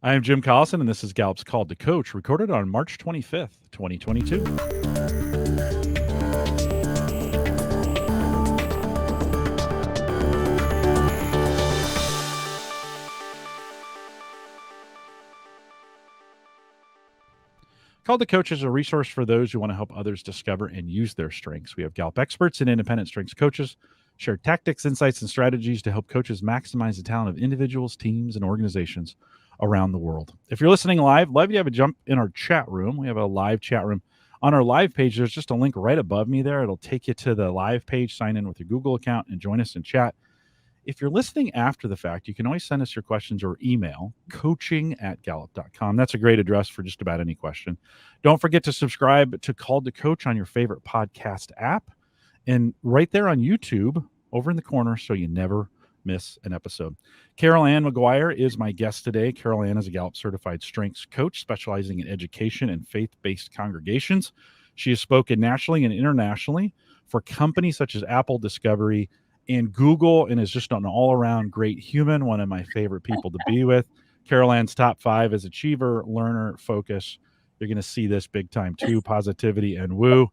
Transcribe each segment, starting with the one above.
I am Jim Collison, and this is Gallup's Call to Coach, recorded on March 25th, 2022. Call to Coach is a resource for those who want to help others discover and use their strengths. We have Gallup experts and independent strengths coaches share tactics, insights, and strategies to help coaches maximize the talent of individuals, teams, and organizations around the world. If you're listening live, love you have a jump in our chat room. We have a live chat room. On our live page, there's just a link right above me there. It'll take you to the live page. Sign in with your Google account and join us in chat. If you're listening after the fact, you can always send us your questions or email coaching@gallup.com. That's a great address for just about any question. Don't forget to subscribe to Call to Coach on your favorite podcast app and right there on YouTube over in the corner so you never miss an episode. Carol Anne McGuire is my guest today. Carol Anne is a Gallup certified strengths coach specializing in education and faith-based congregations. She has spoken nationally and internationally for companies such as Apple, Discovery, and Google, and is just an all-around great human, one of my favorite people to be with. Carol Anne's top 5 is achiever, learner, focus. You're going to see this big time too, positivity and woo.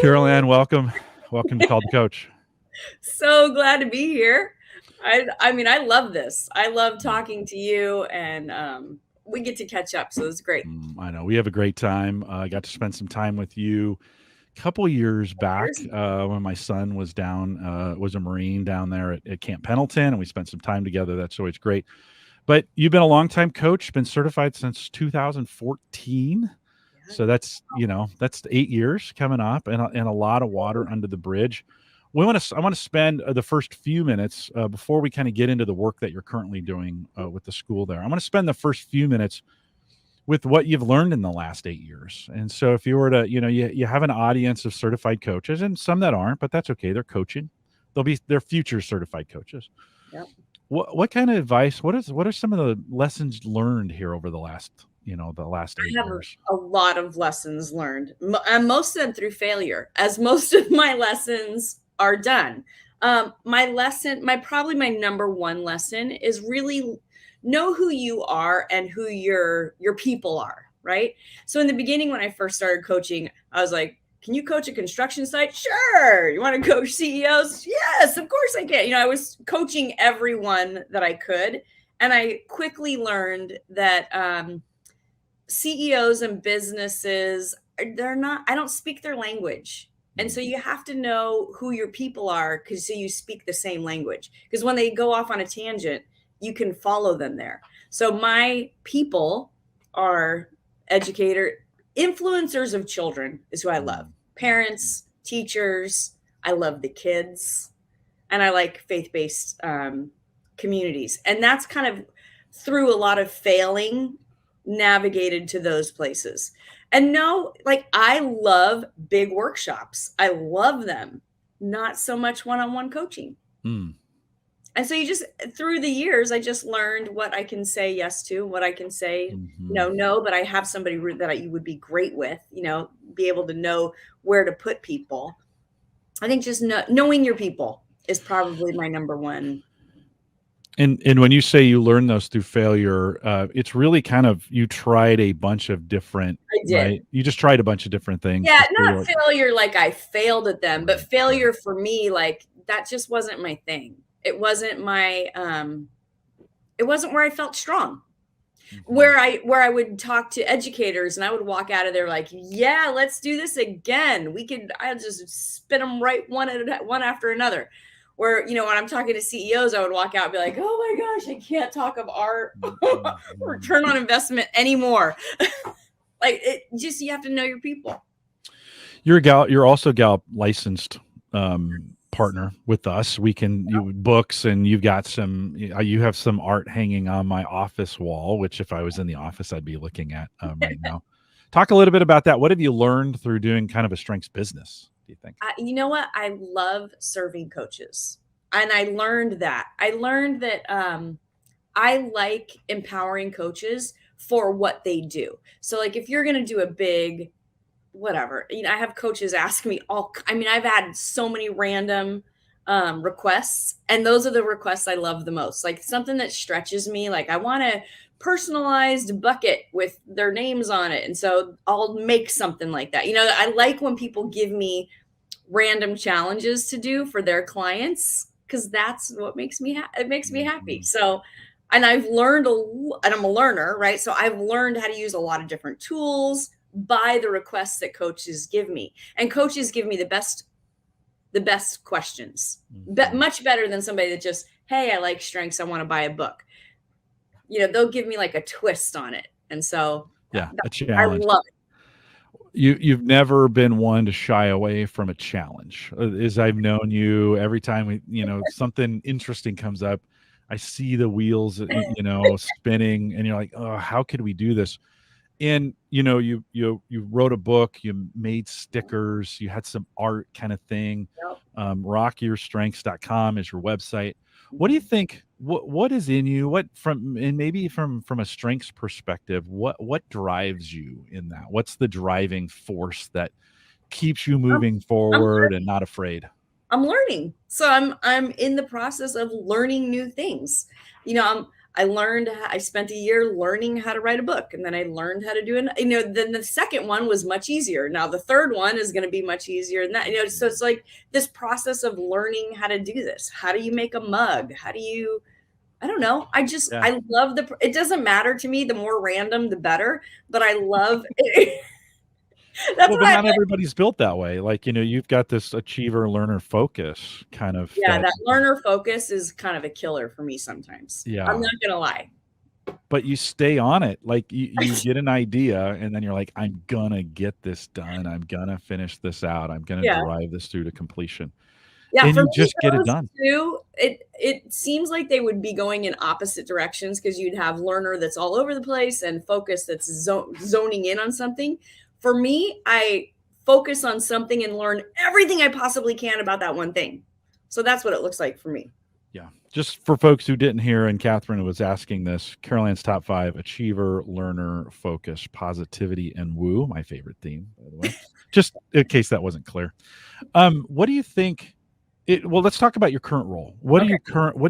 Carol Anne, welcome. Welcome to Call to Coach. So glad to be here. I mean, I love this. I love talking to you, and we get to catch up, so it's great. I know. We have a great time. I got to spend some time with you couple years back when my son was was a Marine down there at Camp Pendleton, and we spent some time together. That's always great. But you've been a longtime coach, been certified since 2014. Yeah. So that's 8 years coming up, and a lot of water under the bridge. I want to spend the first few minutes before we kind of get into the work that you're currently doing with the school there. I'm going to spend the first few minutes with what you've learned in the last 8 years. And so if you were to, you have an audience of certified coaches, and some that aren't, but that's okay. They're coaching. They're future certified coaches. Yep. What kind of advice, what are some of the lessons learned here over the last 8 years? A lot of lessons learned, and most of them through failure, as most of my lessons are done. My number one lesson is really know who you are and who your people are, right? So in the beginning, when I first started coaching, I was like, can you coach a construction site? Sure. You want to coach CEOs? Yes, of course I can. I was coaching everyone that I could. And I quickly learned that CEOs and businesses, I don't speak their language. And so you have to know who your people are so you speak the same language. Because when they go off on a tangent, you can follow them there. So my people are influencers of children is who I love. Parents, teachers. I love the kids, and I like faith-based communities. And that's kind of through a lot of failing, navigated to those places. And I love big workshops. I love them. Not so much one-on-one coaching. And so through the years, I just learned what I can say yes to, what I can say no, but I have somebody that you would be great with, be able to know where to put people. I think just knowing your people is probably my number one. And when you say you learned those through failure, it's really kind of, you tried a bunch of different, I did. Right? You just tried a bunch of different things. Yeah, not failure like I failed at them, but failure for me, that just wasn't my thing. It wasn't it wasn't where I felt strong, where I would talk to educators and I would walk out of there like, yeah, let's do this again. I'll just spin them right one after another. Where, when I'm talking to CEOs, I would walk out and be like, oh my gosh, I can't talk of our return on investment anymore. You have to know your people. You're also Gallup licensed partner with us. We can books, and you have some art hanging on my office wall, which if I was in the office, I'd be looking at right now. Talk a little bit about that. What have you learned through doing kind of a strengths business, do you think? You know what? I love serving coaches. And I learned that. I like empowering coaches for what they do. So if you're going to do a big whatever, I have coaches ask me I've had so many random requests, and those are the requests I love the most. Something that stretches me. I want to personalized bucket with their names on it. And so I'll make something like that. I like when people give me random challenges to do for their clients, because that's what makes me it makes me happy. So, and I've learned and I'm a learner, right? So I've learned how to use a lot of different tools by the requests that coaches give me. And coaches give me the best questions, much better than somebody that just, hey, I like strengths, I want to buy a book. They'll give me like a twist on it. And so a I challenge. love it. You've never been one to shy away from a challenge. As I've known you, every time something interesting comes up, I see the wheels, spinning, and you're like, oh, how could we do this? And you wrote a book, you made stickers, you had some art kind of thing. Yep. rockyourstrengths.com is your website. What do you think, what is in you, maybe from a strengths perspective, what drives you in that? What's the driving force that keeps you moving forward and not afraid? I'm learning. So I'm in the process of learning new things. I spent a year learning how to write a book, and then I learned how to do it. Then the second one was much easier. Now the third one is going to be much easier than that. So it's like this process of learning how to do this. How do you make a mug? I don't know. I love it doesn't matter to me. The more random, the better, but I love it. But not everybody's built that way. Like, you've got this achiever learner focus kind of. Yeah, that learner focus is kind of a killer for me sometimes. Yeah. I'm not going to lie. But you stay on it. Like you get an idea and then you're like, I'm going to get this done. I'm going to finish this out. I'm going to drive this through to completion. Yeah, and you just get it done. Too, it seems like they would be going in opposite directions, because you'd have learner that's all over the place and focus that's zoning in on something. For me, I focus on something and learn everything I possibly can about that one thing. So that's what it looks like for me. Yeah. Just for folks who didn't hear, and Catherine was asking this, Carol Anne's top 5: achiever, learner, focus, positivity, and woo. My favorite theme, by the way. Just in case that wasn't clear. What do you think? Well, let's talk about your current role. What are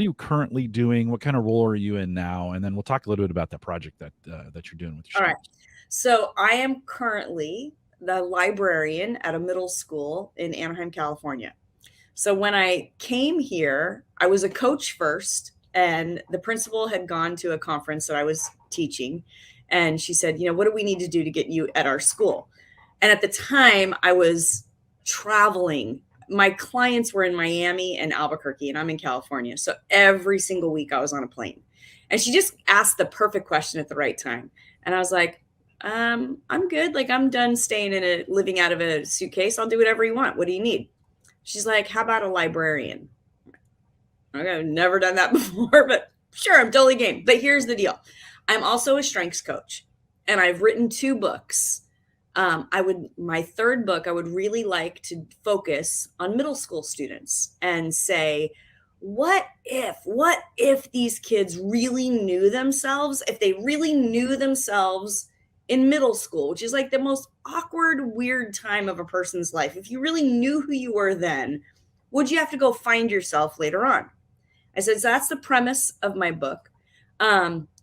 you currently doing? What kind of role are you in now? And then we'll talk a little bit about that project that you're doing with your students. All right. So I am currently the librarian at a middle school in Anaheim, California. So when I came here, I was a coach first, and the principal had gone to a conference that I was teaching. And she said, what do we need to do to get you at our school? And at the time I was traveling. My clients were in Miami and Albuquerque, and I'm in California. So every single week I was on a plane. And she just asked the perfect question at the right time. And I was like, I'm good. Like, I'm done living out of a suitcase. I'll do whatever you want. What do you need? She's like, how about a librarian? Okay, I've never done that before, but sure, I'm totally game. But here's the deal. I'm also a strengths coach, and I've written 2 books. My third book, I would really like to focus on middle school students and say, what if these kids really knew themselves, if they really knew themselves in middle school, which is like the most awkward, weird time of a person's life. If you really knew who you were then, would you have to go find yourself later on? I said, so that's the premise of my book.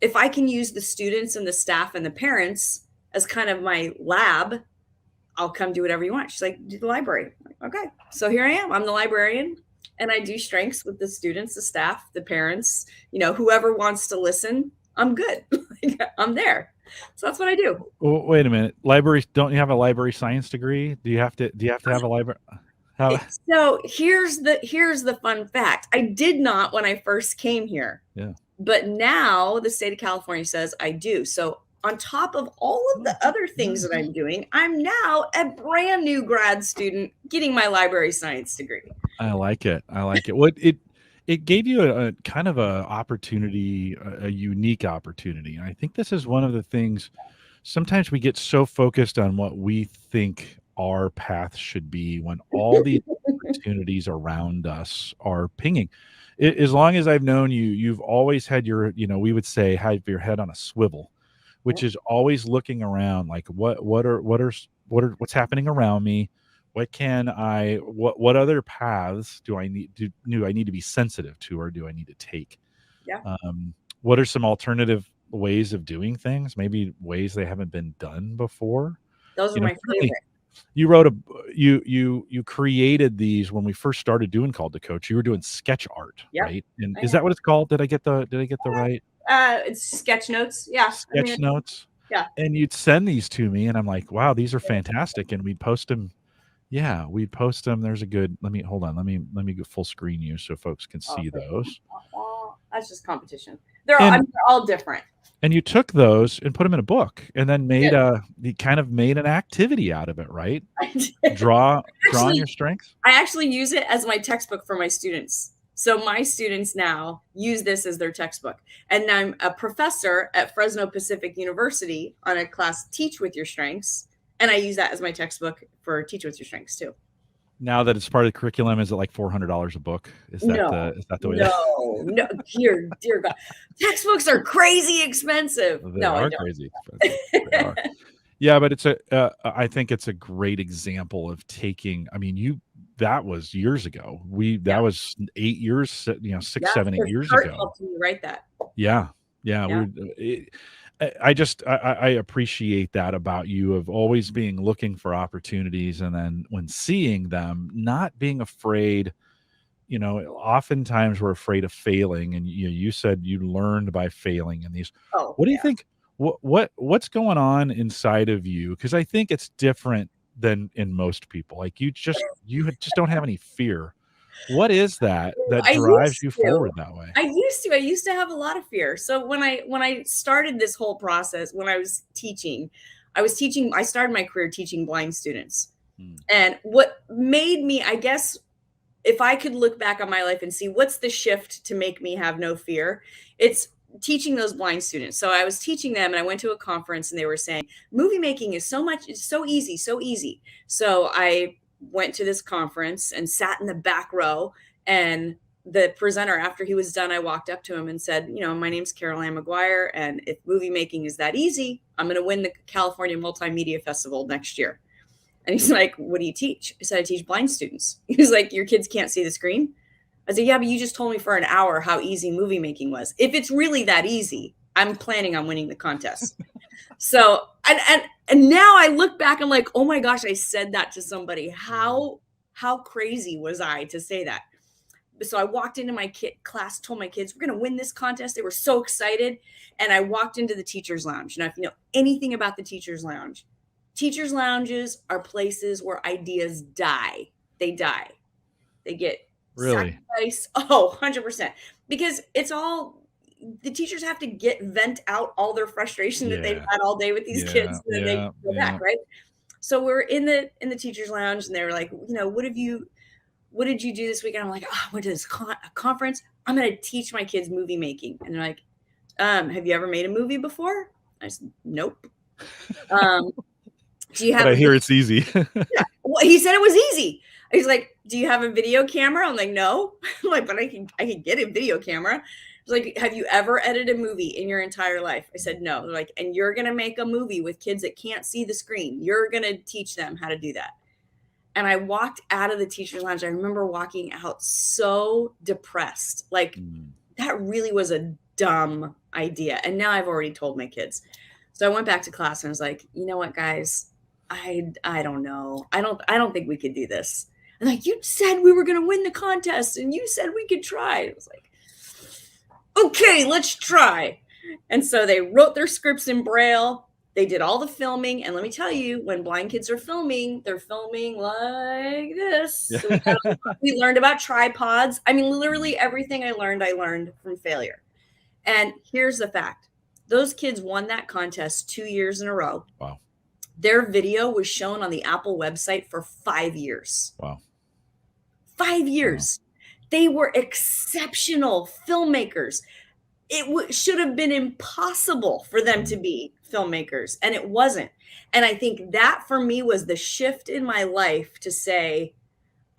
If I can use the students and the staff and the parents as kind of my lab, I'll come do whatever you want. She's like, do the library. Like, okay. So here I am. I'm the librarian, and I do strengths with the students, the staff, the parents, whoever wants to listen. I'm good. I'm there. So that's what I do. Well, wait a minute. Libraries, don't you have a library science degree? Do you have to have a library? So here's the fun fact. I did not when I first came here. Yeah. But now the state of California says I do. So on top of all of the other things that I'm doing, I'm now a brand new grad student getting my library science degree. I like it. Well, it gave you a kind of a opportunity, a unique opportunity. And I think this is one of the things, sometimes we get so focused on what we think our path should be when all the opportunities around us are pinging. As long as I've known you, you've always had your, we would say, have your head on a swivel, which is always looking around, like what's happening around me. What other paths do I need to be sensitive to, or do I need to take? Yeah. What are some alternative ways of doing things, maybe ways they haven't been done before. Those are my Certainly favorite. you wrote you created these when we first started doing Called to Coach. You were doing sketch art, Yep. right? And I is know. that what it's called? Did I get the right It's sketch notes. Yeah. sketch notes? Yeah. And you'd send these to me, and I'm like, wow, these are fantastic. And we'd post them. Yeah, we'd post them. There's a good. Hold on. Let me go full screen you so folks can see those. That's just competition. They're all different. And you took those and put them in a book, and then you kind of made an activity out of it, right? Drawing your strengths. I actually use it as my textbook for my students. So my students now use this as their textbook. And I'm a professor at Fresno Pacific University on a class, Teach with Your Strengths. And I use that as my textbook for Teach with Your Strengths too. Now that it's part of the curriculum, is it like $400 a book? Is that the way? No, dear God, textbooks are crazy expensive. They are crazy expensive. They are. Yeah, but I think it's a great example of taking. I mean, that was years ago. That was 8 years, 6, 7, 8 years ago. Helped me write that. Yeah. I appreciate that about you, of always being looking for opportunities, and then when seeing them, not being afraid. Oftentimes we're afraid of failing, and you said you learned by failing in these. What do you think? What's going on inside of you? Because I think it's different than in most people. Like you just don't have any fear. What is that drives you forward that way? I used to have a lot of fear. So when I started this whole process, when I was teaching, I started my career teaching blind students. And what made me, I guess, if I could look back on my life and see what's the shift to make me have no fear, it's teaching those blind students. So I was teaching them, and I went to a conference, and they were saying, movie making is it's so easy, so easy. So I went to this conference and sat in the back row, and the presenter, after he was done, I walked up to him and said, my name's Carol Anne McGuire, and if movie making is that easy, I'm going to win the California Multimedia Festival next year. And he's like, what do you teach? I said, I teach blind students. He was like, your kids can't see the screen? I said, yeah, but you just told me for an hour how easy movie making was. If it's really that easy, I'm planning on winning the contest. So, and now I look back, I'm like, oh my gosh, I said that to somebody. How crazy was I to say that? So I walked into my class, told my kids, we're going to win this contest. They were so excited. And I walked into the teacher's lounge. Now, if you know anything about the teacher's lounges are places where ideas die. They die. They get really sacrificed. 100%. Because it's all, the teachers have to vent out all their frustration that they've had all day with these kids. And then they go back, right? So we're in the teacher's lounge, and they were like, what did you do this weekend? I'm like, I went to this conference. I'm going to teach my kids movie making. And they're like, have you ever made a movie before? I said, nope. Do you have? But I hear it's easy. Yeah. Well, he said it was easy. He's like, do you have a video camera? I'm like, no. I'm like, but I can get a video camera. He's like, have you ever edited a movie in your entire life? I said, no. They're like, and you're going to make a movie with kids that can't see the screen. You're going to teach them how to do that. And I walked out of the teacher's lounge. I remember walking out so depressed. Like that really was a dumb idea. And now I've already told my kids. So I went back to class and I was like, you know what, guys? I don't know. I don't think we could do this. And like, you said we were going to win the contest, and you said we could try. I was like, okay, let's try. And so they wrote their scripts in Braille. They did all the filming. And let me tell you, when blind kids are filming, they're filming like this. Yeah. So we learned about tripods. I mean, literally everything I learned from failure. And here's the fact. Those kids won that contest 2 years in a row. Wow. Their video was shown on the Apple website for 5 years. Wow. 5 years. Wow. They were exceptional filmmakers. It should have been impossible for them to be filmmakers, and it wasn't. And I think that for me was the shift in my life to say,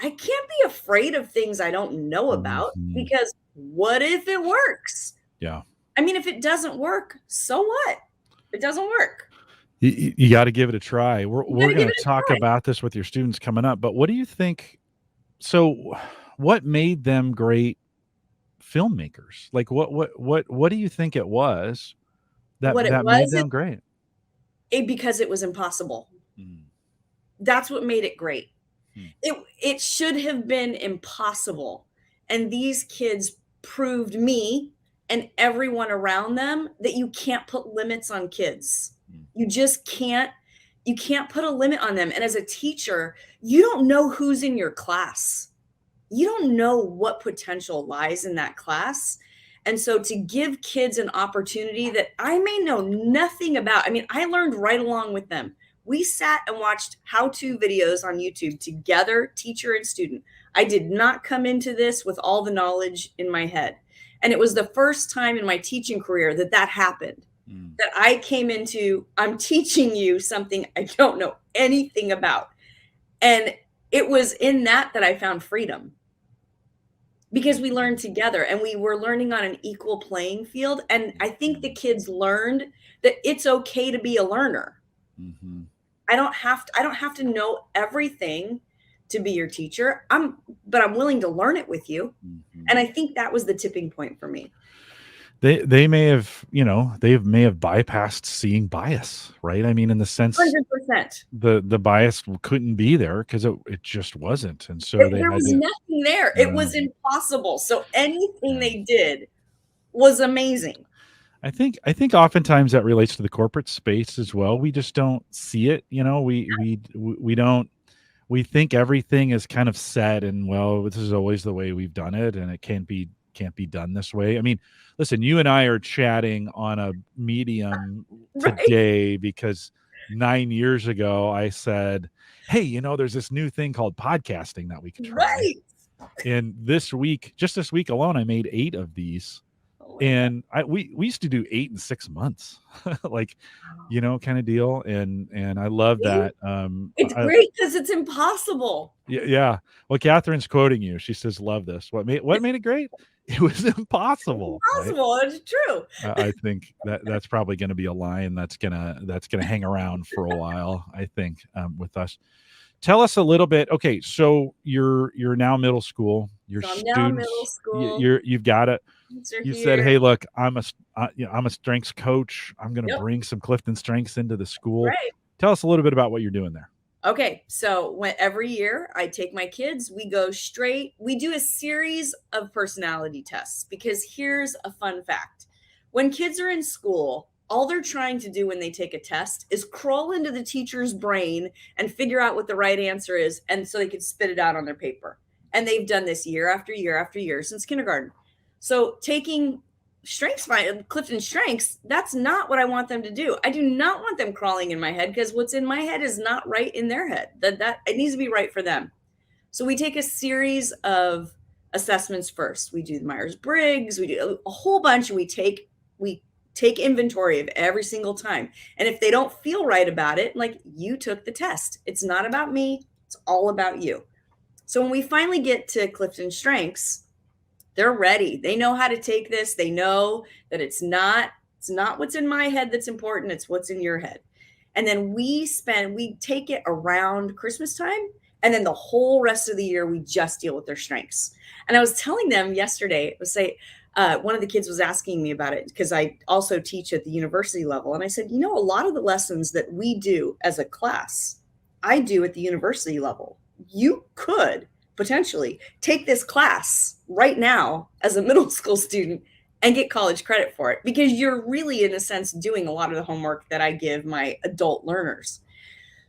I can't be afraid of things I don't know about, because what if it works? Yeah. I mean, if it doesn't work, so what? It doesn't work. You got to give it a try. We're going to talk about this with your students coming up, but what do you think? So what made them great filmmakers? Like what do you think it was what it that made was, them great. because it was impossible. Mm. That's what made it great. Mm. It should have been impossible. And these kids proved me and everyone around them that you can't put limits on kids. Mm. You just can't. You can't put a limit on them. And as a teacher, you don't know who's in your class. You don't know what potential lies in that class. And so to give kids an opportunity that I may know nothing about, I mean, I learned right along with them. We sat and watched how-to videos on YouTube together, teacher and student. I did not come into this with all the knowledge in my head. And it was the first time in my teaching career that that happened, that I came into, I'm teaching you something I don't know anything about. And it was in that I found freedom, because we learned together and we were learning on an equal playing field. And I think the kids learned that it's okay to be a learner. Mm-hmm. I don't have to know everything to be your teacher. But I'm willing to learn it with you. Mm-hmm. And I think that was the tipping point for me. They may have, they may have bypassed seeing bias, right? I mean, in the sense 100%. the bias couldn't be there because it just wasn't. And so There was nothing there. It was impossible. So anything they did was amazing. I think oftentimes that relates to the corporate space as well. We just don't see it. We don't, we think everything is kind of set and, well, this is always the way we've done it and it can't be done this way. I mean, listen, you and I are chatting on a medium today because 9 years ago I said, hey, there's this new thing called podcasting that we could try. Right. And this week alone, I made 8 of these. And we used to do 8 in 6 months, like, kind of deal. And I love that. It's great because it's impossible. Yeah. Well, Catherine's quoting you. She says, love this. What made it great? It was impossible. Impossible. Right? It's true. I think that's probably going to be a line that's gonna hang around for a while, I think, with us. Tell us a little bit. Okay, so you're now middle school. Your students, now middle school. You've got it. You said, hey, look, I'm a strengths coach. I'm going to bring some CliftonStrengths into the school. Right. Tell us a little bit about what you're doing there. Okay, so every year I take my kids, we go straight. We do a series of personality tests because here's a fun fact. When kids are in school, all they're trying to do when they take a test is crawl into the teacher's brain and figure out what the right answer is, and so they can spit it out on their paper. And they've done this year after year after year since kindergarten. So taking CliftonStrengths, that's not what I want them to do. I do not want them crawling in my head because what's in my head is not right in their head. That it needs to be right for them. So we take a series of assessments first. We do the Myers-Briggs, we do a whole bunch, and we take inventory of every single time. And if they don't feel right about it, like, you took the test. It's not about me, it's all about you. So when we finally get to CliftonStrengths, they're ready. They know how to take this. They know that it's not what's in my head that's important. It's what's in your head. And then we take it around Christmas time. And then the whole rest of the year, we just deal with their strengths. And I was telling them yesterday, one of the kids was asking me about it because I also teach at the university level. And I said, a lot of the lessons that we do as a class, I do at the university level. You could potentially take this class right now as a middle school student and get college credit for it, because you're really, in a sense, doing a lot of the homework that I give my adult learners.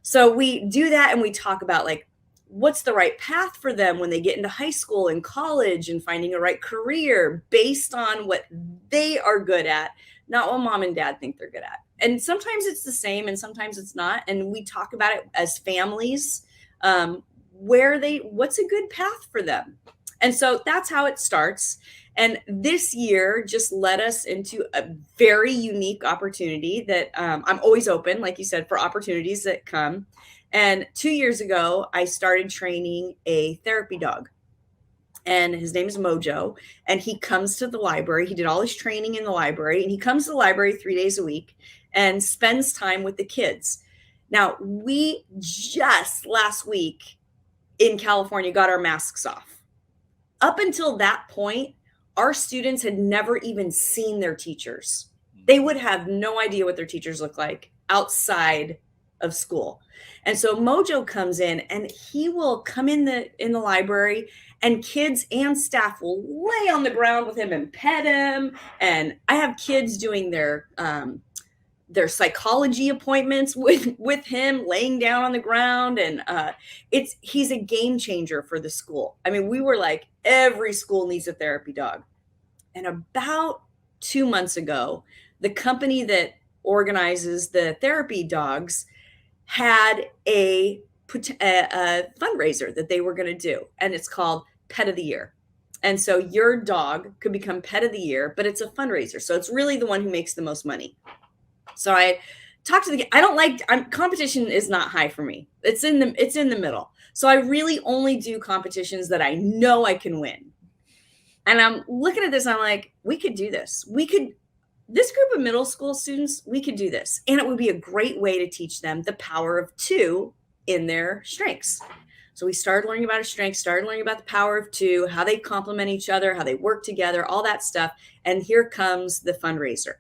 So we do that, and we talk about, like, what's the right path for them when they get into high school and college, and finding a right career based on what they are good at, not what mom and dad think they're good at. And sometimes it's the same and sometimes it's not. And we talk about it as families, what's a good path for them. And so that's how it starts. And this year just led us into a very unique opportunity that I'm always open, like you said, for opportunities that come. And 2 years ago, I started training a therapy dog. And his name is Mojo. And he comes to the library. He did all his training in the library. And he comes to the library 3 days a week and spends time with the kids. Now, we just last week in California got our masks off. Up until that point, our students had never even seen their teachers. They would have no idea what their teachers look like outside of school. And so Mojo comes in, and he will come in the library, and kids and staff will lay on the ground with him and pet him. And I have kids doing their psychology appointments with him, laying down on the ground. And he's a game changer for the school. I mean, we were like, every school needs a therapy dog. And about 2 months ago, the company that organizes the therapy dogs had a fundraiser that they were going to do, and it's called Pet of the Year. And so your dog could become Pet of the Year, but it's a fundraiser, so it's really the one who makes the most money. So I talked to competition is not high for me. It's in the middle. So I really only do competitions that I know I can win. And I'm looking at this, and I'm like, we could do this. This group of middle school students, we could do this. And it would be a great way to teach them the power of 2 in their strengths. So we started learning about our strengths, started learning about the power of 2, how they complement each other, how they work together, all that stuff. And here comes the fundraiser.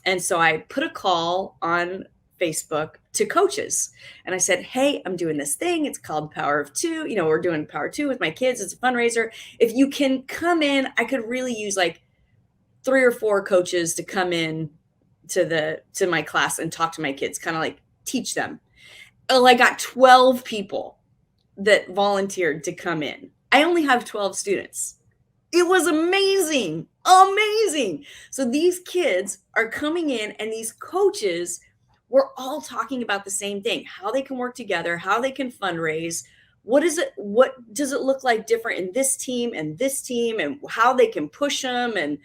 And so I put a call on Facebook to coaches. And I said, hey, I'm doing this thing. It's called Power of 2. We're doing Power 2 with my kids. It's a fundraiser. If you can come in, I could really use like 3 or 4 coaches to come in to my class and talk to my kids, kind of like teach them. Well, I got 12 people that volunteered to come in. I only have 12 students. It was amazing. So these kids are coming in, and these coaches were all talking about the same thing, how they can work together, how they can fundraise. What does it look like different in this team and this team, and how they can push them, and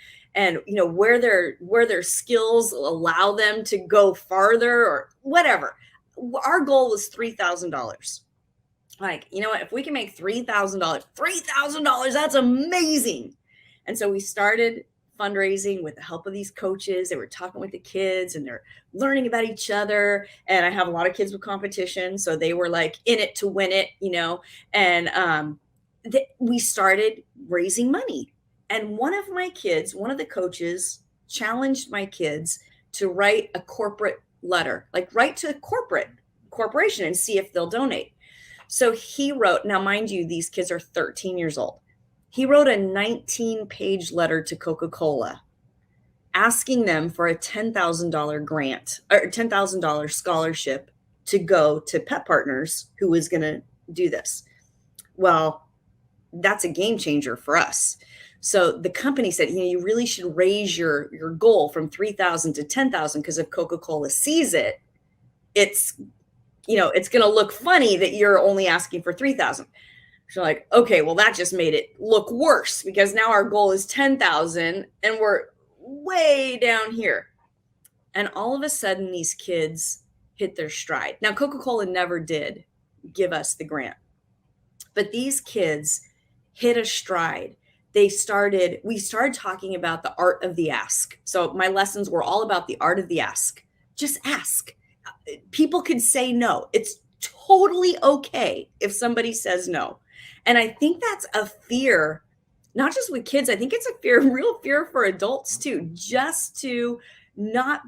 where their skills allow them to go farther or whatever. Our goal was $3,000. Like, what, if we can make $3,000, that's amazing. And so we started fundraising with the help of these coaches. They were talking with the kids, and they're learning about each other. And I have a lot of kids with competition, so they were like in it to win it, and we started raising money. And one of the coaches challenged my kids to write a corporate letter, like write to a corporation and see if they'll donate. So he wrote, now mind you, these kids are 13 years old. He wrote a 19-page letter to Coca-Cola asking them for a $10,000 grant or $10,000 scholarship to go to Pet Partners, who was going to do this. Well, that's a game changer for us. So the company said, you really should raise your goal from 3,000 to 10,000, because if Coca-Cola sees it, it's going to look funny that you're only asking for 3,000. So like, okay, well, that just made it look worse, because now our goal is 10,000 and we're way down here. And all of a sudden, these kids hit their stride. Now, Coca-Cola never did give us the grant, but these kids hit a stride. We started talking about the art of the ask. So my lessons were all about the art of the ask. Just ask. People could say no. It's totally okay if somebody says no. And I think that's a fear, not just with kids. I think it's a real fear for adults too, just to not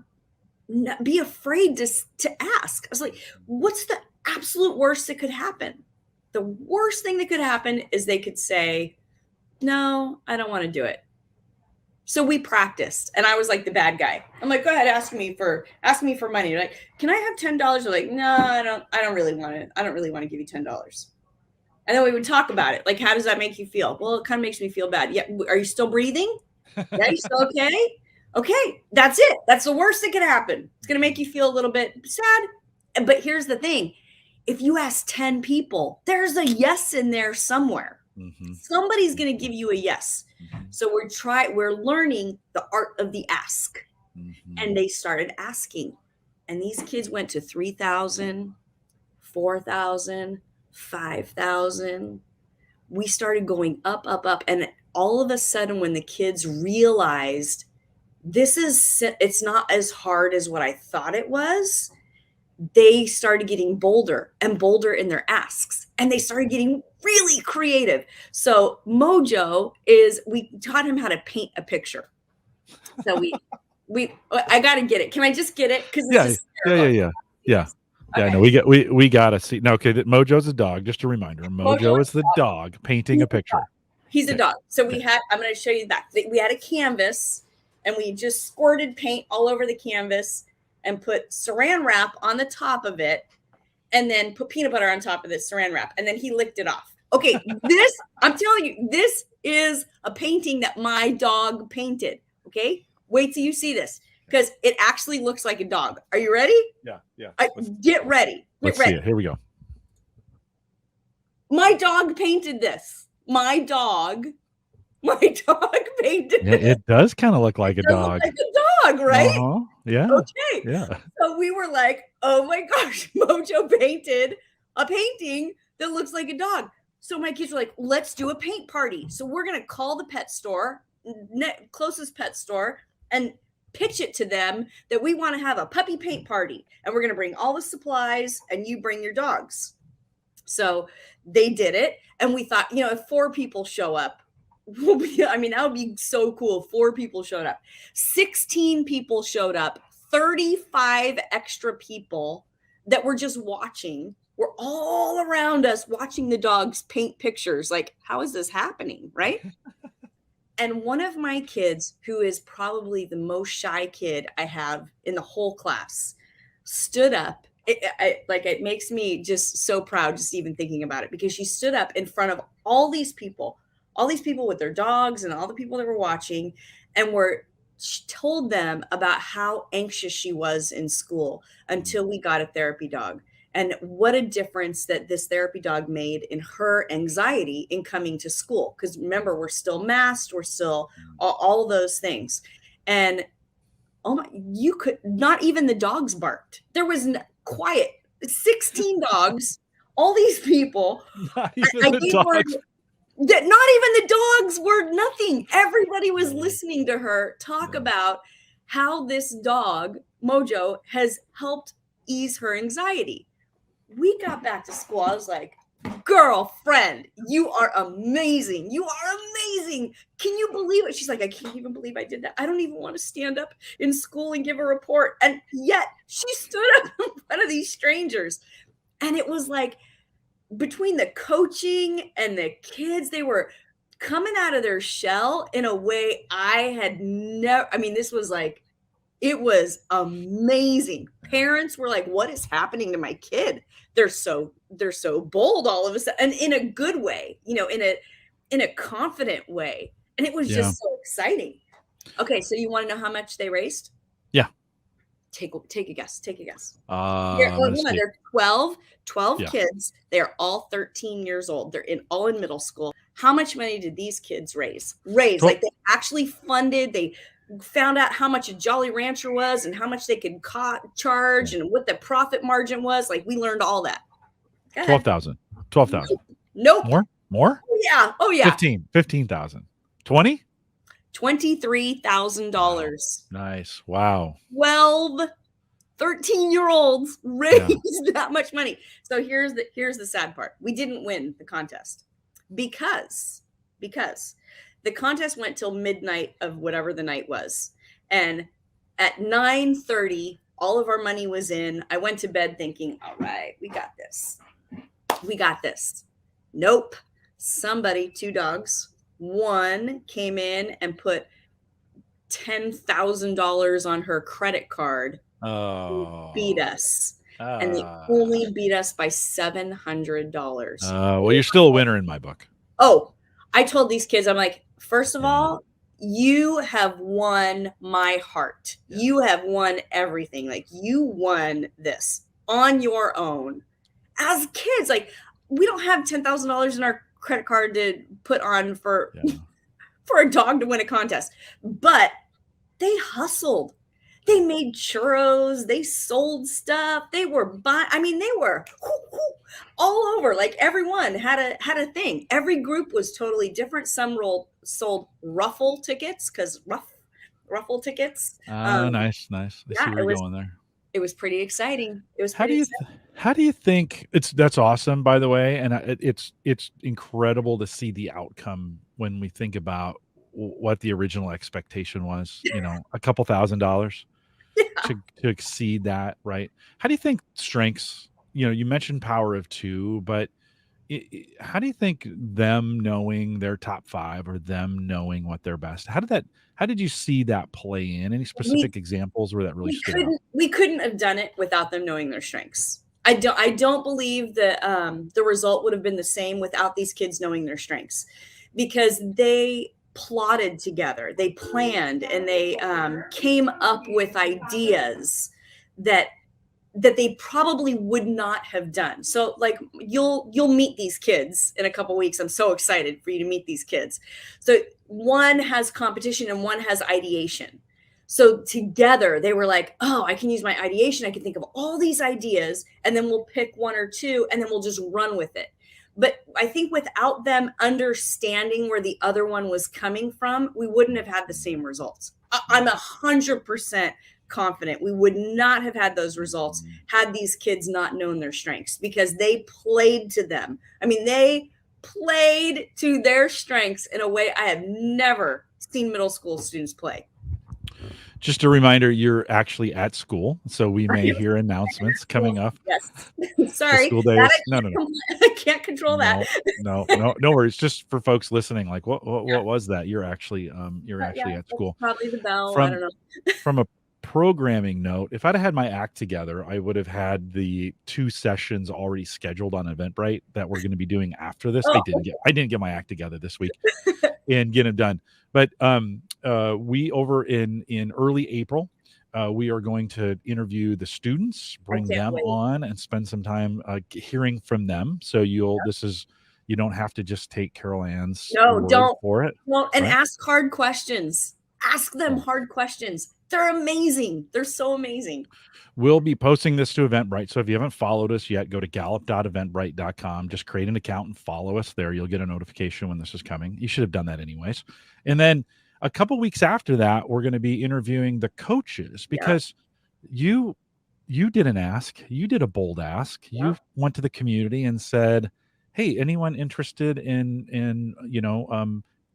be afraid to ask. I was like, what's the absolute worst that could happen? The worst thing that could happen is they could say, no, I don't want to do it. So we practiced, and I was like the bad guy. I'm like, go ahead, ask me for money. You're like, can I have $10? They're like, no, I don't really want it. I don't really want to give you $10. And then we would talk about it. Like, how does that make you feel? Well, it kind of makes me feel bad. Yeah. Are you still breathing? Yeah. You still okay? Okay. That's it. That's the worst that could happen. It's going to make you feel a little bit sad. But here's the thing. If you ask 10 people, there's a yes in there somewhere. Mm-hmm. Somebody's going to give you a yes. Mm-hmm. So we're learning the art of the ask. Mm-hmm. And they started asking. And these kids went to 3,000, 4,000, 5,000. We started going up. And all of a sudden, when the kids realized it's not as hard as what I thought it was, they started getting bolder and bolder in their asks, and they started getting really creative. So Mojo we taught him how to paint a picture. So I got to get it. Can I just get it? Because it's Yeah, just yeah. Okay. No, we gotta see. No, okay, Mojo's a dog. Just a reminder, Mojo is the dog painting a picture. He's a Okay. dog. So we had, I'm going to show you that. We had a canvas and we just squirted paint all over the canvas and put saran wrap on the top of it and then put peanut butter on top of this saran wrap. And then he licked it off. Okay. This, I'm telling you, this is a painting that my dog painted. Okay. Wait till you see this because it actually looks like a dog. Are you ready? Yeah. Get ready. Let's see it. Here we go. My dog painted this. My dog painted Yeah, this. it does kind of look like a dog. Like a dog, right? Uh-huh. Yeah. Okay. Yeah. So we were like, oh my gosh, Mojo painted a painting that looks like a dog. So my kids were like, let's do a paint party. So we're going to call the pet store, closest pet store, and pitch it to them that we want to have a puppy paint party. And we're going to bring all the supplies and you bring your dogs. So they did it. And we thought, if 4 people show up, that would be so cool. 4 people showed up. 16 people showed up. 35 extra people that were just watching were all around us watching the dogs paint pictures. Like, how is this happening? Right. And one of my kids, who is probably the most shy kid I have in the whole class, stood up. It makes me just so proud just even thinking about it, because she stood up in front of all these people with their dogs and all the people that were watching, and she told them about how anxious she was in school until we got a therapy dog, and what a difference that this therapy dog made in her anxiety in coming to school. Because remember, we're still masked, we're still all those things. And you could not even the dogs barked. There was quiet. 16 dogs, all these people. Not even the dogs. That not even the dogs were nothing. Everybody was listening to her talk about how this dog, Mojo, has helped ease her anxiety. We got back to school. I was like, girlfriend, you are amazing. You are amazing. Can you believe it? She's like, I can't even believe I did that. I don't even want to stand up in school and give a report. And yet she stood up in front of these strangers. And it was like, between the coaching and the kids, they were coming out of their shell in a way I had never. This was like, it was amazing. Parents were like, what is happening to my kid? They're so bold all of a sudden, and in a good way, in a confident way. And it was just so exciting. Okay. So you want to know how much they raised? Yeah. Take a guess. They're 12 kids. They're all 13 years old. They're all in middle school. How much money did these kids raise? Like, they actually funded, they found out how much a Jolly Rancher was and how much they could charge and what the profit margin was. Like, we learned all that. 12,000. 12,000. Nope. More? Oh yeah. 15,000. 20? $23,000. Nice. Wow. 13-year-olds raised that much money. So here's the sad part. We didn't win the contest because the contest went till midnight of whatever the night was. And at 9:30, all of our money was in. I went to bed thinking, all right, we got this. Nope. Somebody, 2 dogs, one came in and put $10,000 on her credit card. Beat us. And they only beat us by $700. Well, you're still a winner in my book. Oh, I told these kids, I'm like, first of all, you have won my heart. You have won everything. Like, you won this on your own. As kids, like, we don't have $10,000 in our credit card to put on for a dog to win a contest. But they hustled. They made churros. They sold stuff. They were buying. They were all over. Like, everyone had a thing. Every group was totally different. Some sold raffle tickets raffle tickets. Nice. I see where you're going there. It was pretty exciting. How do you think that's awesome, by the way, and it's incredible to see the outcome when we think about what the original expectation was, a couple $1,000 to exceed that, right? How do you think strengths, you mentioned power of two, but how do you think them knowing their top five or them knowing what they're best, how did you see that play in? Any We specific examples where that really we stood out? couldn't have done it without them knowing their strengths. I don't believe that the result would have been the same without these kids knowing their strengths, because they plotted together, they planned, and they came up with ideas that they probably would not have done. So like you'll meet these kids in a couple weeks. I'm so excited for you to meet these kids. So one has competition and one has ideation. So together they were like, "Oh, I can use my ideation. I can think of all these ideas, and then we'll pick one or two and then we'll just run with it." But I think without them understanding where the other one was coming from, we wouldn't have had the same results. I'm 100% confident we would not have had those results had these kids not known their strengths, because they played to them. I mean, they played to their strengths in a way I have never seen middle school students play. Just a reminder, you're actually at school, so we may hear announcements coming up. Yes. Sorry. School days. No. I can't control that. No worries. Just for folks listening, like what was that? You're actually at school. Probably the bell. I don't know. From a programming note, if I'd had my act together, I would have had the 2 sessions already scheduled on Eventbrite that we're going to be doing after this. I didn't get my act together this week and get them done. But we over in early April, we are going to interview the students, bring them on, and spend some time hearing from them. So you don't have to just take Carol Anne's word for it. Well, and ask hard questions. Ask them hard questions. They're amazing. They're so amazing. We'll be posting this to Eventbrite. So if you haven't followed us yet, go to gallup.eventbrite.com. Just create an account and follow us there. You'll get a notification when this is coming. You should have done that anyways. And then a couple weeks after that, we're going to be interviewing the coaches, because you did an ask. You did a bold ask. Yeah. You went to the community and said, "Hey, anyone interested in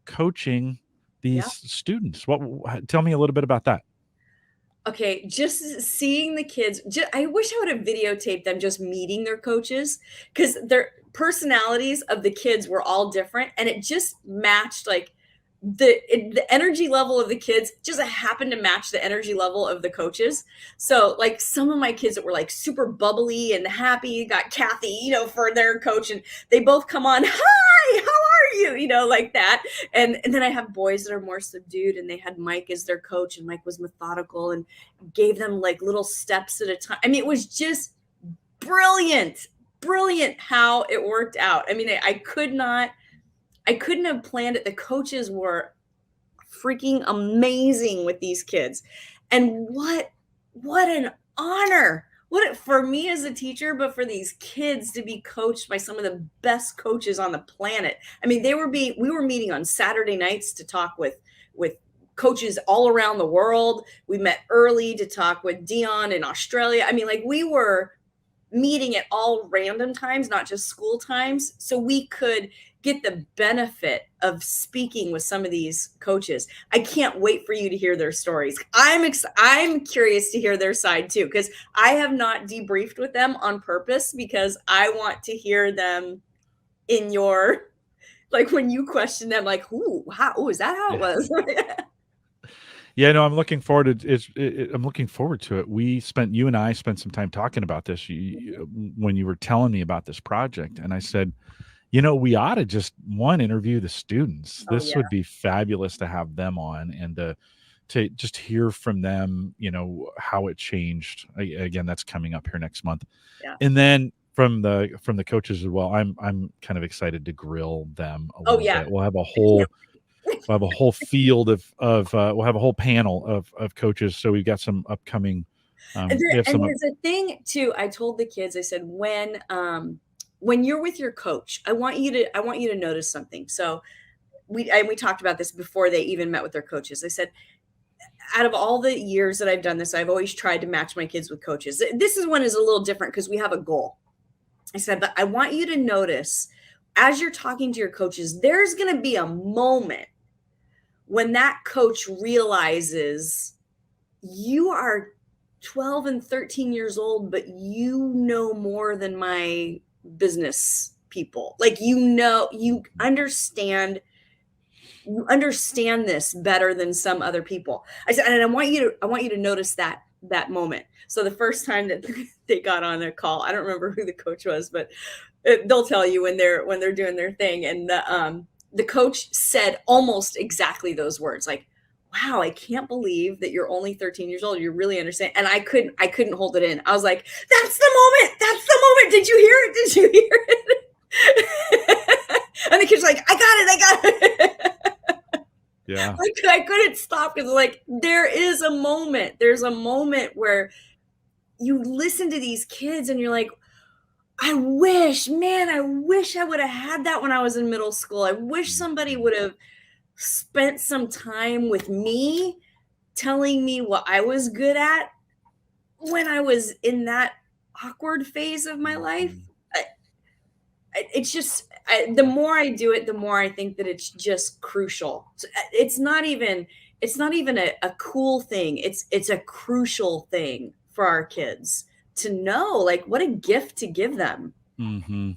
coaching these students?" Tell me a little bit about that. Okay, just seeing the kids, I wish I would have videotaped them just meeting their coaches, because their personalities of the kids were all different, and it just matched, like the energy level of the kids just happened to match the energy level of the coaches. So like some of my kids that were like super bubbly and happy got Kathy, for their coach, and they both come on, "Hi, how are you?" Like that. And then I have boys that are more subdued, and they had Mike as their coach, and Mike was methodical and gave them like little steps at a time. I mean, it was just brilliant how it worked out. I mean, I couldn't have planned it. The coaches were freaking amazing with these kids. And what an honor. For me as a teacher, but for these kids to be coached by some of the best coaches on the planet. I mean, we were meeting on Saturday nights to talk with coaches all around the world. We met early to talk with Dion in Australia. I mean, like we were meeting at all random times, not just school times, so we could get the benefit of speaking with some of these coaches. I can't wait for you to hear their stories. I'm curious to hear their side too, because I have not debriefed with them on purpose, because I want to hear them in your, like when you question them, like, is that how it was? Yeah, no, I'm looking forward to it. I'm looking forward to it. You and I spent some time talking about this when you were telling me about this project, and I said, we ought to just interview the students. This would be fabulous to have them on and to just hear from them, how it changed. Again, that's coming up here next month. Yeah. And then from the coaches as well, I'm kind of excited to grill them a little bit. We'll have a whole field we'll have a whole panel of coaches. So we've got some upcoming. There's a thing too. I told the kids, I said, when you're with your coach, I want you to notice something. So we talked about this before they even met with their coaches. I said, out of all the years that I've done this, I've always tried to match my kids with coaches. This one is a little different because we have a goal. I said, but I want you to notice as you're talking to your coaches, there's going to be a moment when that coach realizes you are 12 and 13 years old, but you know more than my business people. Like, you understand this better than some other people. I said, and I want you to notice that moment. So the first time that they got on a call, I don't remember who the coach was, but they'll tell you when they're doing their thing. And the coach said almost exactly those words, like, wow, I can't believe that you're only 13 years old. You really understand. And I couldn't hold it in. I was like, that's the moment. That's the moment. Did you hear it? Did you hear it? And the kid's like, I got it. Yeah. I couldn't stop because, like, there is a moment. There's a moment where you listen to these kids and you're like, I wish I would have had that when I was in middle school. I wish somebody would have spent some time with me, telling me what I was good at when I was in that awkward phase of my life. It's just, the more I do it, the more I think that it's just crucial. It's not even a cool thing. It's a crucial thing for our kids to know, like, what a gift to give them. Mm-hmm.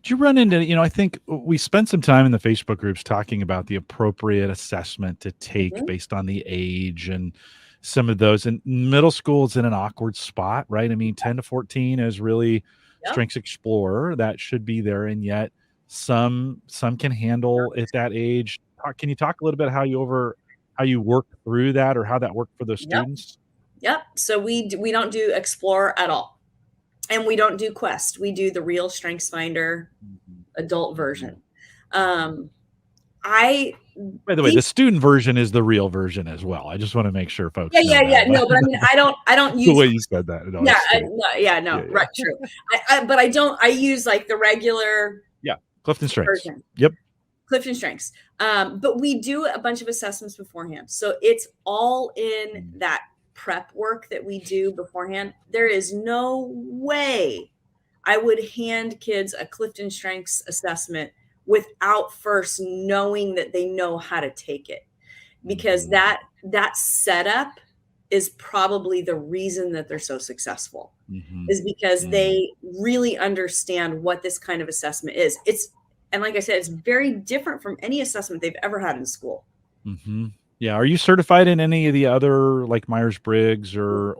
Did you run into, I think we spent some time in the Facebook groups talking about the appropriate assessment to take based on the age and some of those. And middle school is in an awkward spot, right? I mean, 10 to 14 is really Strengths Explorer. That should be there. And yet some can handle at that age. Can you talk a little bit how you work through that, or how that worked for those students? Yep. So we don't do Explorer at all. And we don't do Quest. We do the real Strengths Finder adult version. By the way, the student version is the real version as well. I just want to make sure folks. Yeah. No, but I mean, I don't use the way you said that. No, right, true. But I don't. I use like the regular. Yeah, CliftonStrengths version. Yep. CliftonStrengths. But we do a bunch of assessments beforehand, so it's all in that prep work that we do beforehand. There is no way I would hand kids a CliftonStrengths assessment without first knowing that they know how to take it, because that setup is probably the reason that they're so successful, is because they really understand what this kind of assessment is. And like I said, it's very different from any assessment they've ever had in school. Yeah. Are you certified in any of the other, like Myers-Briggs or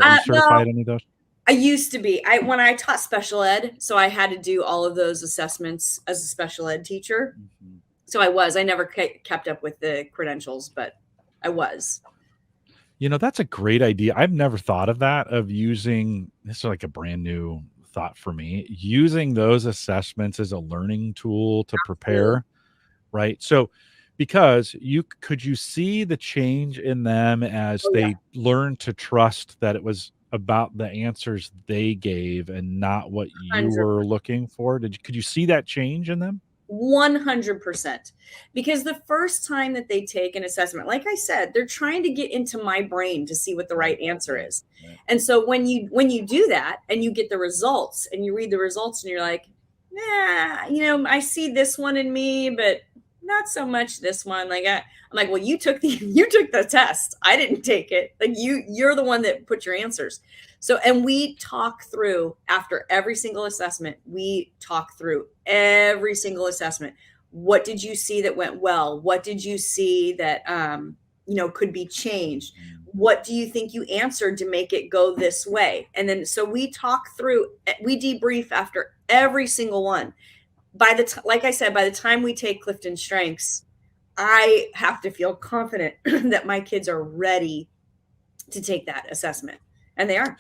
are you certified in any of those? I used to be. When I taught special ed, so I had to do all of those assessments as a special ed teacher. So I never kept up with the credentials, but I was. That's a great idea. I've never thought of that, of using, this is like a brand new thought for me, using those assessments as a learning tool to prepare, right? So because could you see the change in them as they learn to trust that it was about the answers they gave and not what you 100%. were looking for? Could you see that change in them? 100%. Because the first time that they take an assessment, like I said, they're trying to get into my brain to see what the right answer is. And so when you do that and you get the results and you read the results and you're like, I see this one in me, but not so much this one. Like I'm like, well, you took the test. I didn't take it. Like you're the one that put your answers. So, and we talk through, after every single assessment, What did you see that went well? What did you see that, could be changed? What do you think you answered to make it go this way? And then, so we talk through, we debrief after every single one. Like I said, by the time we take CliftonStrengths, I have to feel confident that my kids are ready to take that assessment, and they are.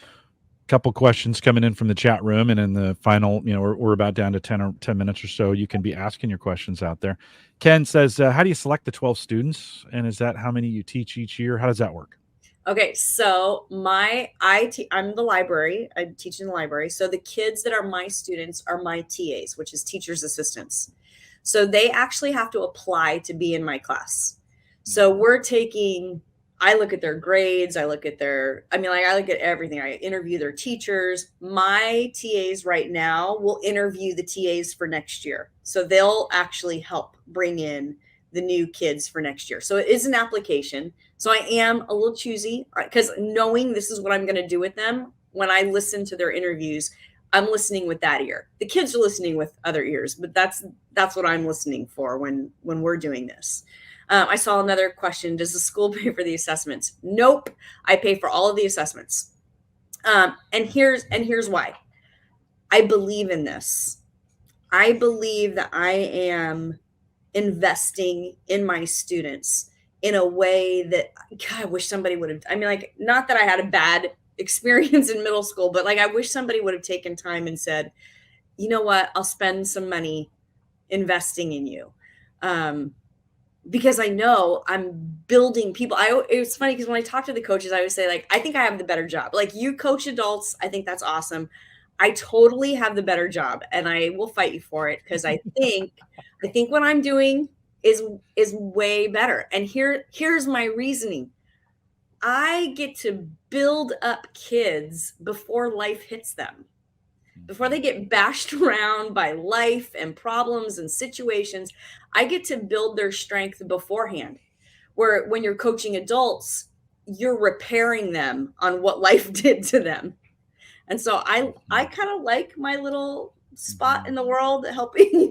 Couple questions coming in from the chat room, and in the final, we're about down to 10 minutes or so. You can be asking your questions out there. Ken says, how do you select the 12 students, and is that how many you teach each year? How does that work? Okay, so I'm the library. I teach in the library. So the kids that are my students are my TAs, which is teacher's assistants. So they actually have to apply to be in my class. So I look at their grades. I look at I look at everything. I interview their teachers. My TAs right now will interview the TAs for next year. So they'll actually help bring in the new kids for next year. So it is an application. So I am a little choosy because knowing this is what I'm going to do with them, when I listen to their interviews, I'm listening with that ear. The kids are listening with other ears, but that's what I'm listening for when we're doing this. I saw another question. Does the school pay for the assessments? Nope. I pay for all of the assessments. And here's why. I believe in this. I believe that I am investing in my students in a way that, God, I wish somebody would have, I mean, like, not that I had a bad experience in middle school, but like, I wish somebody would have taken time and said, you know what, I'll spend some money investing in you. Because I know I'm building people. It's funny because when I talk to the coaches, I always say, like, I think I have the better job. Like, you coach adults, I think that's awesome. I totally have the better job, and I will fight you for it because I think what I'm doing is way better. And here's my reasoning. I get to build up kids before life hits them, before they get bashed around by life and problems and situations. I get to build their strength beforehand. Where when you're coaching adults, you're repairing them on what life did to them. And so I kind of like my little spot in the world helping,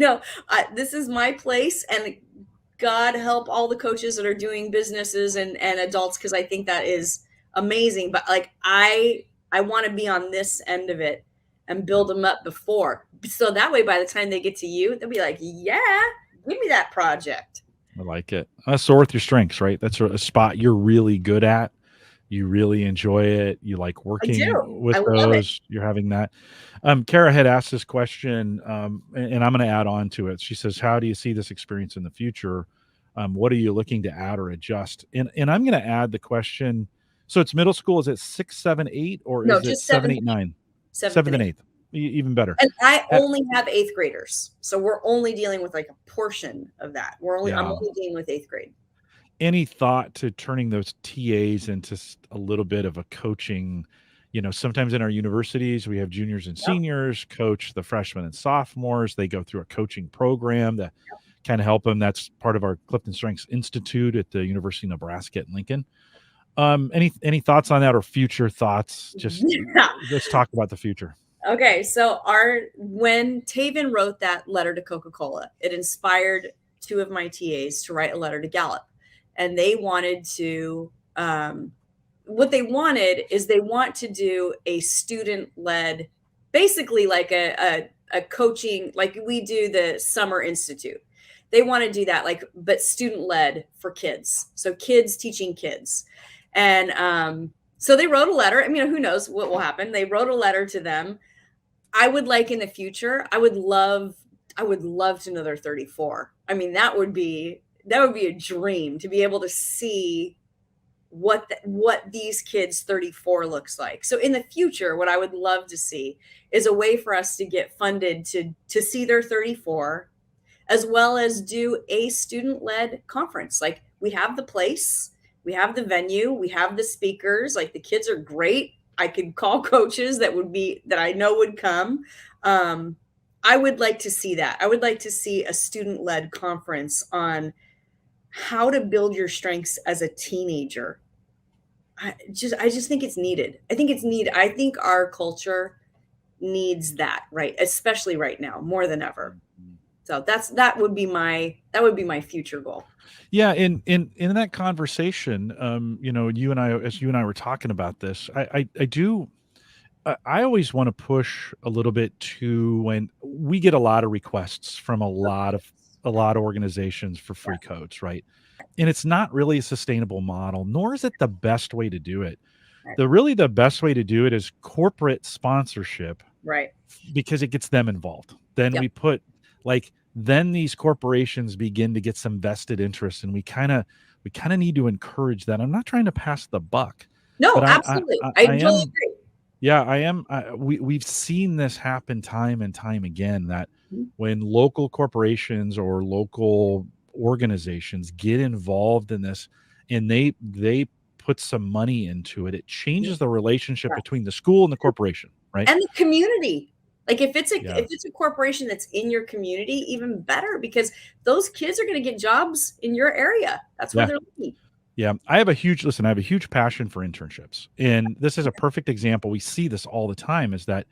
this is my place, and God help all the coaches that are doing businesses and adults, because I think that is amazing. But like, I want to be on this end of it and build them up before. So that way, by the time they get to you, they'll be like, yeah, give me that project. I like it. So with your strengths, right? That's a spot you're really good at. You really enjoy it. You like working with those. You're having that. Kara had asked this question, and I'm going to add on to it. She says, how do you see this experience in the future? What are you looking to add or adjust? And I'm going to add the question. So it's middle school. Is it 6, 7, 8, or is it 7, 8, 9? 7th and 8th. Even better. And I only have 8th graders. So we're only dealing with like a portion of that. I'm only dealing with 8th grade. Any thought to turning those TAs into a little bit of a coaching? Sometimes in our universities, we have juniors and seniors coach the freshmen and sophomores. They go through a coaching program that kind of help them. That's part of our CliftonStrengths Institute at the University of Nebraska at Lincoln. Any thoughts on that, or future thoughts? Just let's talk about the future. Okay. So when Taven wrote that letter to Coca-Cola, it inspired 2 of my TAs to write a letter to Gallup. And they wanted to, what they wanted is they want to do a student-led, basically like a coaching, like we do the Summer Institute. They want to do that, but student-led for kids. So kids teaching kids. And so they wrote a letter. I mean, who knows what will happen? They wrote a letter to them. I would like in the future, I would love to know they're 34. I mean, that would be a dream to be able to see what these kids 34 looks like. So in the future, what I would love to see is a way for us to get funded to see their 34, as well as do a student-led conference. Like, we have the place, we have the venue, we have the speakers, like the kids are great. I could call coaches that I know would come. I would like to see that. I would like to see a student-led conference on how to build your strengths as a teenager. I just think it's needed. I think our culture needs that, right? Especially right now, more than ever. So that would be my future goal. Yeah. In that conversation, you and I were talking about this, I always want to push a little bit to, when we get a lot of requests from a lot of organizations for free codes, right? And it's not really a sustainable model, nor is it the best way to do it. The best way to do it is corporate sponsorship, right? Because it gets them involved. Then we put then these corporations begin to get some vested interest, and we kind of need to encourage that. I'm not trying to pass the buck. No, absolutely. I totally agree. Yeah, I am. We've seen this happen time and time again, that when local corporations or local organizations get involved in this and they put some money into it, it changes the relationship between the school and the corporation, right? And the community. Like if it's a corporation that's in your community, even better, because those kids are going to get jobs in your area. That's where they're looking. Yeah. I have a huge passion for internships. And this is a perfect example. We see this all the time, is that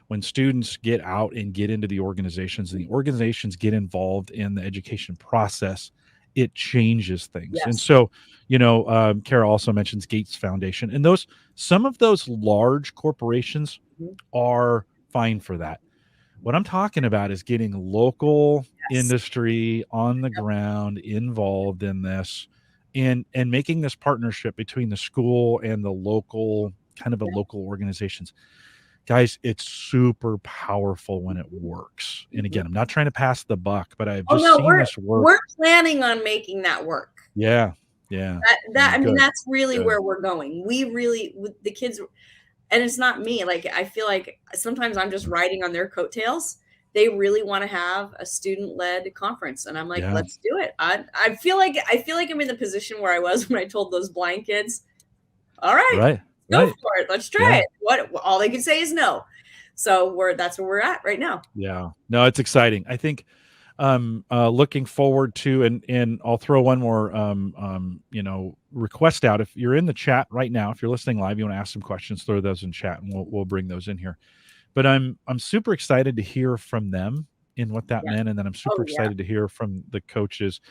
when students get out and get into the organizations and the organizations get involved in the education process, it changes things. And Yes. so, Carol also mentions Gates Foundation, and some of those large corporations are fine for that. What I'm talking about is getting local industry on the ground involved in this, and making this partnership between the school and the local local organizations. Guys, it's super powerful when it works. And again, I'm not trying to pass the buck, but I've just seen this work. We're planning on making that work. Yeah. I mean, that's really where we're going. We really, with the kids, and it's not me. Like, I feel like sometimes I'm just riding on their coattails. They really want to have a student-led conference, and I'm like, let's do it. I feel like I'm in the position where I was when I told those blind kids, all right. Go for it. Let's try it. What all they can say is no. So that's where we're at right now. Yeah. No, it's exciting. I think looking forward to, and I'll throw one more request out. If you're in the chat right now, if you're listening live, you want to ask some questions, throw those in chat and we'll bring those in here. But I'm super excited to hear from them in what that meant, and then I'm super excited to hear from the coaches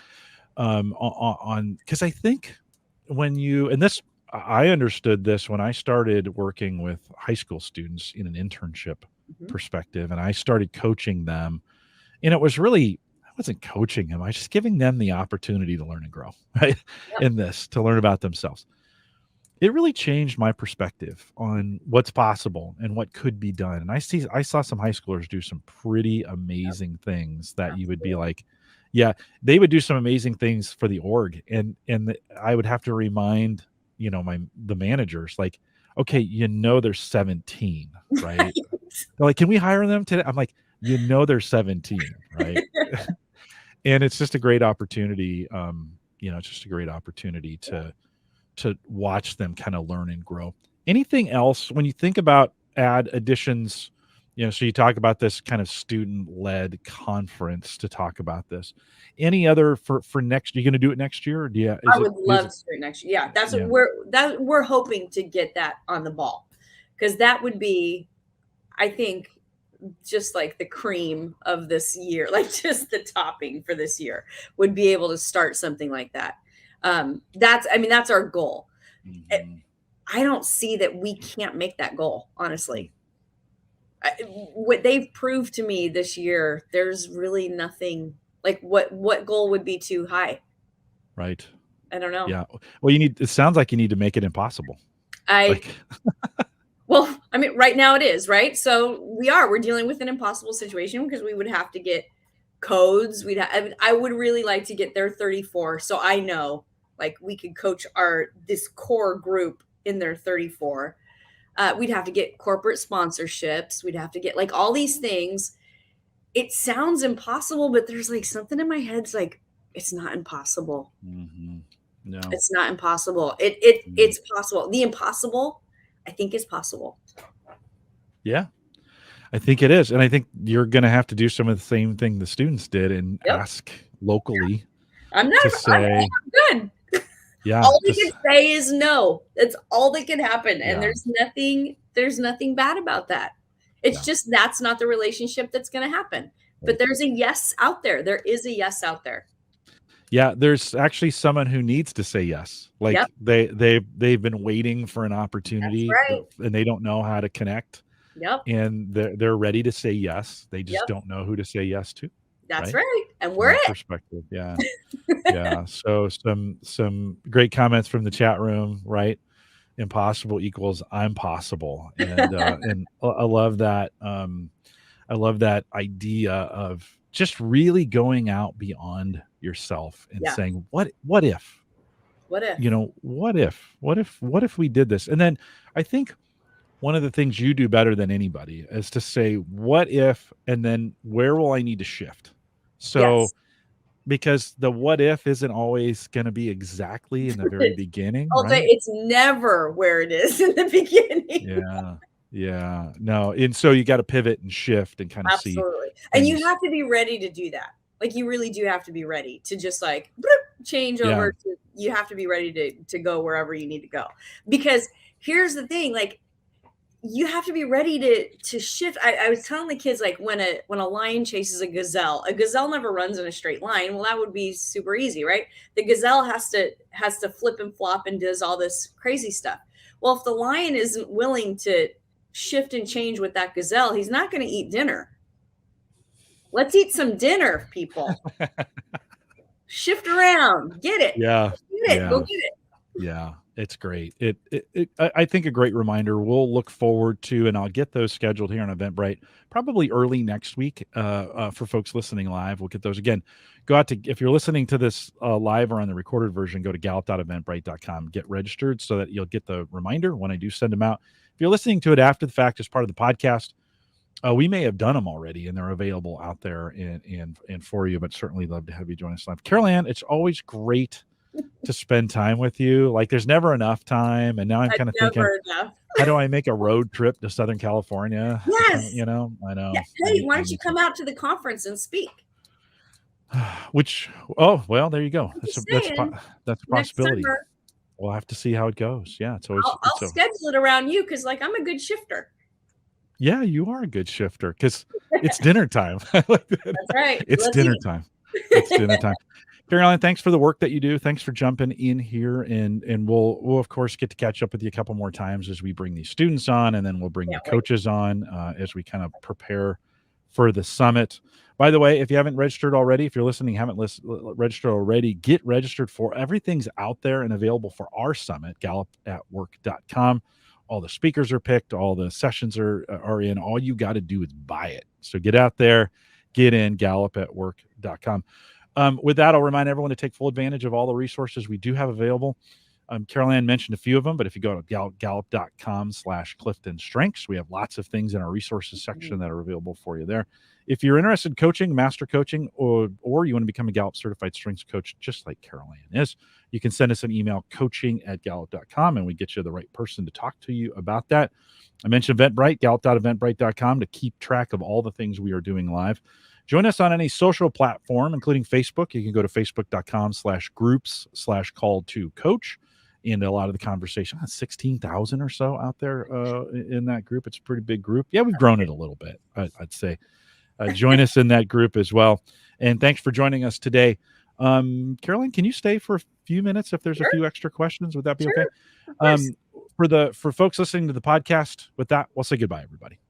on because I think I understood this when I started working with high school students in an internship perspective, and I started coaching them. And it was really, I wasn't coaching them. I was just giving them the opportunity to learn and grow, right? In this, to learn about themselves. It really changed my perspective on what's possible and what could be done. And I saw some high schoolers do some pretty amazing things that you would be like, they would do some amazing things for the org. And I would have to remind the managers, like, okay, they're 17, right? They're like, can we hire them today? I'm like, they're 17, right? And it's just a great opportunity. It's just a great opportunity to watch them kind of learn and grow. Anything else when you think about additions? So you talk about this kind of student-led conference to talk about this. Any other for next? You're going to do it next year? Or I would love to do it next year. Yeah, we're hoping to get that on the ball, because that would be, I think, just like the cream of this year, like just the topping for this year, would be able to start something like that. That's our goal. I don't see that we can't make that goal, honestly. What they've proved to me this year, there's really nothing like what goal would be too high. Right. I don't know. Yeah. Well, it sounds like you need to make it impossible. Well, I mean, right now it is, right? So we're dealing with an impossible situation, because we would have to get codes. I would really like to get their 34. So I know, like, we could coach this core group in their 34. We'd have to get corporate sponsorships. We'd have to get like all these things. It sounds impossible, but there's like something in my head's like, it's not impossible. No, it's not impossible. It's possible. The impossible, I think, is possible. Yeah, I think it is. And I think you're going to have to do some of the same thing the students did and ask locally. I'm good. Yeah. All they can say is no. That's all that can happen. And there's nothing bad about that. It's just, that's not the relationship that's going to happen. But there's a yes out there. There is a yes out there. Yeah, there's actually someone who needs to say yes. Like they've been waiting for an opportunity, and they don't know how to connect. Yep. And they're ready to say yes. They just don't know who to say yes to. That's right. And we're it. Perspective. Yeah. Yeah. So some great comments from the chat room, right? Impossible equals I'm possible. And and I love that. I love that idea of just really going out beyond yourself and saying, what if? What if? What if we did this? And then I think one of the things you do better than anybody is to say, what if, and then where will I need to shift? So, because the what if isn't always going to be exactly in the very beginning. I'll say it's never where it is in the beginning. Yeah. Yeah. No. And so you got to pivot and shift and kind of see Absolutely. And you things. have to be ready to do that. Like you really do have to be ready to just like change Yeah. over to, you have to be ready to go wherever you need to go. Because here's the thing, like you have to be ready to shift. I was telling the kids, like when a lion chases a gazelle never runs in a straight line. Well, that would be super easy, right? The gazelle has to flip and flop and does all this crazy stuff. Well, if the lion isn't willing to shift and change with that gazelle, he's not going to eat dinner. Let's eat some dinner, people. Shift around. Get it. Yeah. Get it. Yeah. Go get it. Yeah. It's great. I think a great reminder. We'll look forward to, and I'll get those scheduled here on Eventbrite probably early next week for folks listening live. We'll get those again. Go out to, if you're listening to this live or on the recorded version, go to gallup.eventbrite.com, get registered so that you'll get the reminder when I do send them out. If you're listening to it after the fact as part of the podcast, we may have done them already and they're available out there and for you, but certainly love to have you join us live. Carol Anne, it's always great to spend time with you. Like there's never enough time. And now I'm kind of thinking, how do I make a road trip to Southern California? Yes. I know. Yeah. Hey, why don't you come out to the conference and speak? Which, oh, well, there you go. That's a possibility. Summer, we'll have to see how it goes. Yeah. It's always, I'll schedule it around you. Cause like I'm a good shifter. Yeah, you are a good shifter because it's dinner time. That's right. It's dinner time. It's dinner time. Carol Anne, thanks for the work that you do. Thanks for jumping in here, and we'll of course get to catch up with you a couple more times as we bring these students on, and then we'll bring the coaches on as we kind of prepare for the summit. By the way, if you haven't registered already, if you're listening, haven't registered already, get registered for everything's out there and available for our summit, gallupatwork.com. All the speakers are picked, all the sessions are in. All you got to do is buy it. So get out there, get in, gallupatwork.com. With that, I'll remind everyone to take full advantage of all the resources we do have available. Carol Anne mentioned a few of them, but if you go to gallup.com/CliftonStrengths, we have lots of things in our resources section that are available for you there. If you're interested in coaching, master coaching, or you want to become a Gallup certified strengths coach, just like Carol Anne is, you can send us an email, coaching@gallup.com, and we get you the right person to talk to you about that. I mentioned Eventbrite, gallup.eventbrite.com, to keep track of all the things we are doing live. Join us on any social platform, including Facebook. You can go to facebook.com/groups/call-to-coach. And a lot of the conversation, 16,000 or so out there in that group. It's a pretty big group. Yeah, we've grown it a little bit, I'd say. Join us in that group as well. And thanks for joining us today. Carol Anne, can you stay for a few minutes if there's a few extra questions? Would that be okay? For folks listening to the podcast, with that, we'll say goodbye, everybody.